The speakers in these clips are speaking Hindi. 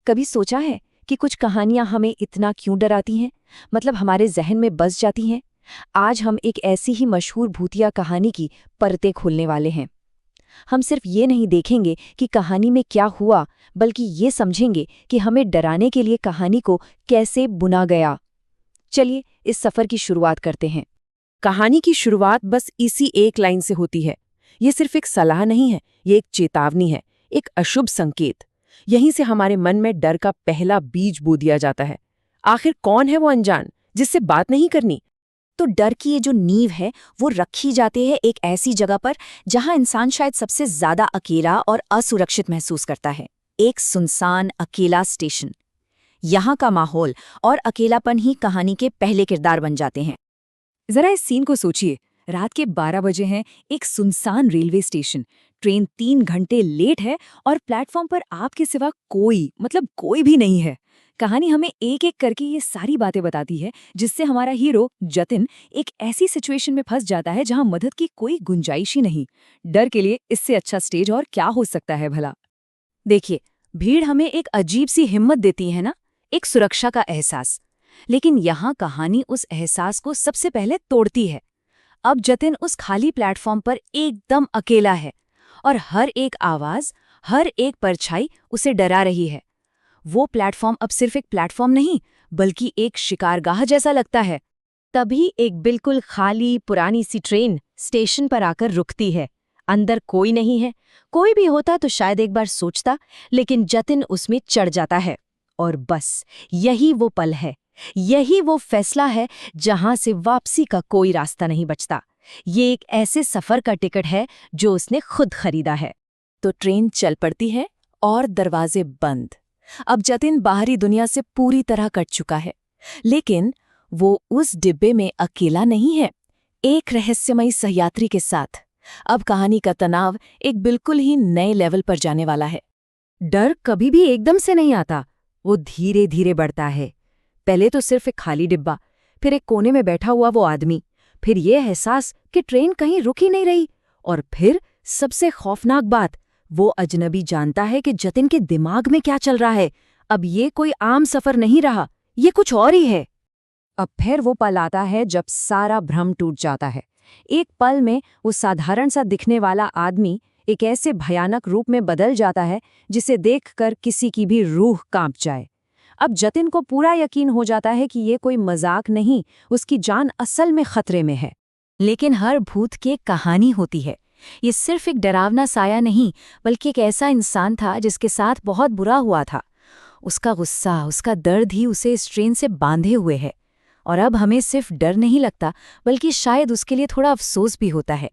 कभी सोचा है कि कुछ कहानियां हमें इतना क्यों डराती हैं, मतलब हमारे जहन में बस जाती हैं। आज हम एक ऐसी ही मशहूर भूतिया कहानी की परतें खोलने वाले हैं। हम सिर्फ ये नहीं देखेंगे कि कहानी में क्या हुआ, बल्कि ये समझेंगे कि हमें डराने के लिए कहानी को कैसे बुना गया। चलिए इस सफर की शुरुआत करते हैं। कहानी की शुरुआत बस इसी एक लाइन से होती है। ये सिर्फ एक सलाह नहीं है, ये एक चेतावनी है, एक अशुभ संकेत। यहीं से हमारे मन में डर का पहला बीज बो दिया जाता है। आखिर कौन है वो अनजान जिससे बात नहीं करनी? तो डर की ये जो नींव है वो रखी जाती है एक ऐसी जगह पर जहां इंसान शायद सबसे ज्यादा अकेला और असुरक्षित महसूस करता है। एक सुनसान अकेला स्टेशन। यहाँ का माहौल और अकेलापन ही कहानी के पहले किरदार बन जाते हैं। जरा इस सीन को सोचिए। रात के 12 बजे हैं, एक सुनसान रेलवे स्टेशन। ट्रेन 3 घंटे लेट है और प्लेटफॉर्म पर आपके सिवा कोई भी नहीं है। कहानी हमें एक एक करके ये सारी बातें बताती है, जिससे हमारा हीरो जतिन एक ऐसी सिचुएशन में फंस जाता है जहां मदद की कोई गुंजाइश ही नहीं। डर के लिए इससे अच्छा स्टेज और क्या हो सकता है भला। देखिए, भीड़ हमें एक अजीब सी हिम्मत देती है ना, एक सुरक्षा का एहसास। लेकिन यहाँ कहानी उस एहसास को सबसे पहले तोड़ती है। अब जतिन उस खाली प्लेटफॉर्म पर एकदम अकेला है और हर एक आवाज, हर एक परछाई उसे डरा रही है। वो प्लेटफॉर्म अब सिर्फ एक प्लेटफॉर्म नहीं, बल्कि एक शिकारगाह जैसा लगता है। तभी एक बिल्कुल खाली पुरानी सी ट्रेन स्टेशन पर आकर रुकती है। अंदर कोई नहीं है। कोई भी होता तो शायद एक बार सोचता, लेकिन जतिन उसमें चढ़ जाता है। और बस यही वो पल है, यही वो फैसला है जहां से वापसी का कोई रास्ता नहीं बचता। ये एक ऐसे सफर का टिकट है जो उसने खुद खरीदा है। तो ट्रेन चल पड़ती है और दरवाजे बंद। अब जतिन बाहरी दुनिया से पूरी तरह कट चुका है, लेकिन वो उस डिब्बे में अकेला नहीं है, एक रहस्यमयी सहयात्री के साथ। अब कहानी का तनाव एक बिल्कुल ही नए लेवल पर जाने वाला है। डर कभी भी एकदम से नहीं आता, वो धीरे धीरे बढ़ता है। पहले तो सिर्फ एक खाली डिब्बा, फिर एक कोने में बैठा हुआ वो आदमी, फिर ये एहसास कि ट्रेन कहीं रुक ही नहीं रही, और फिर सबसे खौफनाक बात, वो अजनबी जानता है कि जतिन के दिमाग में क्या चल रहा है। अब ये कोई आम सफर नहीं रहा, ये कुछ और ही है। अब फिर वो पल आता है जब सारा भ्रम टूट जाता है। एक पल में वो साधारण सा दिखने वाला आदमी एक ऐसे भयानक रूप में बदल जाता है जिसे देखकर किसी की भी रूह कांप जाए। अब जतिन को पूरा यकीन हो जाता है कि ये कोई मजाक नहीं, उसकी जान असल में खतरे में है। लेकिन हर भूत की एक कहानी होती है। ये सिर्फ एक डरावना साया नहीं, बल्कि एक ऐसा इंसान था जिसके साथ बहुत बुरा हुआ था। उसका गुस्सा, उसका दर्द ही उसे इस ट्रेन से बांधे हुए है। और अब हमें सिर्फ डर नहीं लगता, बल्कि शायद उसके लिए थोड़ा अफसोस भी होता है।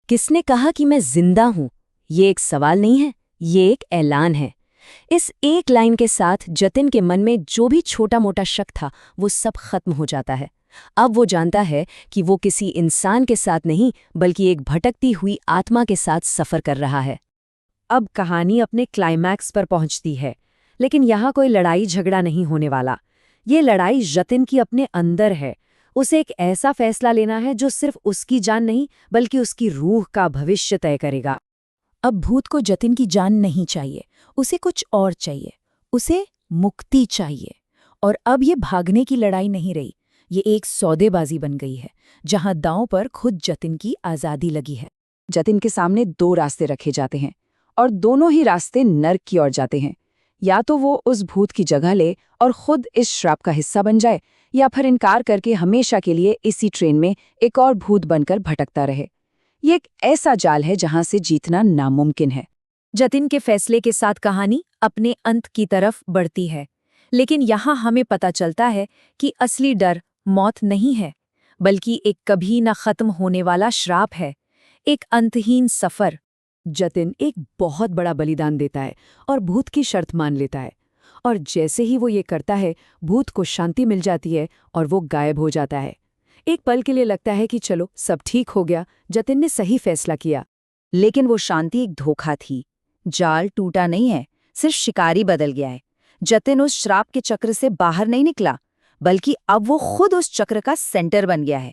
किसने कहा कि मैं जिंदा हूं? ये एक सवाल नहीं है, ये एक ऐलान है। इस एक लाइन के साथ जतिन के मन में जो भी छोटा मोटा शक था, वो सब खत्म हो जाता है। अब वो जानता है कि वो किसी इंसान के साथ नहीं, बल्कि एक भटकती हुई आत्मा के साथ सफर कर रहा है। अब कहानी अपने क्लाइमैक्स पर पहुंचती है, लेकिन यहाँ कोई लड़ाई झगड़ा नहीं होने वाला। ये लड़ाई जतिन की अपने अंदर है। उसे एक ऐसा फैसला लेना है जो सिर्फ उसकी जान नहीं, बल्कि उसकी रूह का भविष्य तय करेगा। अब भूत को जतिन की जान नहीं चाहिए, उसे कुछ और चाहिए। उसे मुक्ति चाहिए। और अब ये भागने की लड़ाई नहीं रही, ये एक सौदेबाजी बन गई है, जहां दांव पर खुद जतिन की आजादी लगी है। जतिन के सामने 2 रास्ते रखे जाते हैं, और दोनों ही रास्ते नर्क की ओर जाते हैं। या तो वो उस भूत की जगह ले और खुद इस श्राप का हिस्सा बन जाए, या फिर इनकार करके हमेशा के लिए इसी ट्रेन में एक और भूत बनकर भटकता रहे। ये एक ऐसा जाल है जहां से जीतना नामुमकिन है। जतिन के फैसले के साथ कहानी अपने अंत की तरफ बढ़ती है, लेकिन यहाँ हमें पता चलता है कि असली डर मौत नहीं है, बल्कि एक कभी न खत्म होने वाला श्राप है, एक अंतहीन सफर। जतिन एक बहुत बड़ा बलिदान देता है और भूत की शर्त मान लेता है, और जैसे ही वो ये करता है, भूत को शांति मिल जाती है और वो गायब हो जाता है। एक पल के लिए लगता है कि चलो सब ठीक हो गया, जतिन ने सही फैसला किया। लेकिन वो शांति एक धोखा थी। जाल टूटा नहीं है, सिर्फ शिकारी बदल गया है। जतिन उस श्राप के चक्र से बाहर नहीं निकला, बल्कि अब वो खुद उस चक्र का सेंटर बन गया है।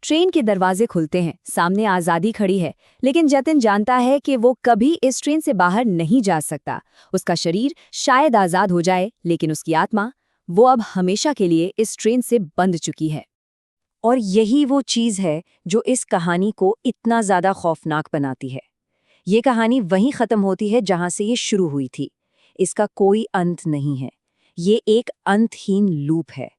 ट्रेन के दरवाजे खुलते हैं, सामने आज़ादी खड़ी है, लेकिन जतिन जानता है कि वो कभी इस ट्रेन से बाहर नहीं जा सकता। उसका शरीर शायद आज़ाद हो जाए, लेकिन उसकी आत्मा, वो अब हमेशा के लिए इस ट्रेन से बंध चुकी है। और यही वो चीज़ है जो इस कहानी को इतना ज़्यादा खौफनाक बनाती है। ये कहानी वहीं ख़त्म होती है जहाँ से ये शुरू हुई थी। इसका कोई अंत नहीं है। ये एक अंतहीन लूप है।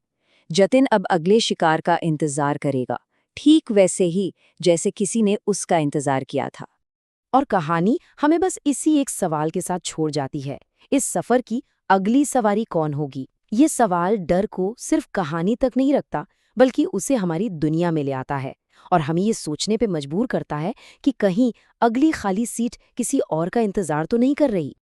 जतिन अब अगले शिकार का इंतज़ार करेगा, ठीक वैसे ही जैसे किसी ने उसका इंतज़ार किया था। और कहानी हमें बस इसी एक सवाल के साथ छोड़ जाती है, इस सफर की अगली सवारी कौन होगी? ये सवाल डर को सिर्फ कहानी तक नहीं रखता, बल्कि उसे हमारी दुनिया में ले आता है और हमें ये सोचने पे मजबूर करता है कि कहीं अगली खाली सीट किसी और का इंतजार तो नहीं कर रही।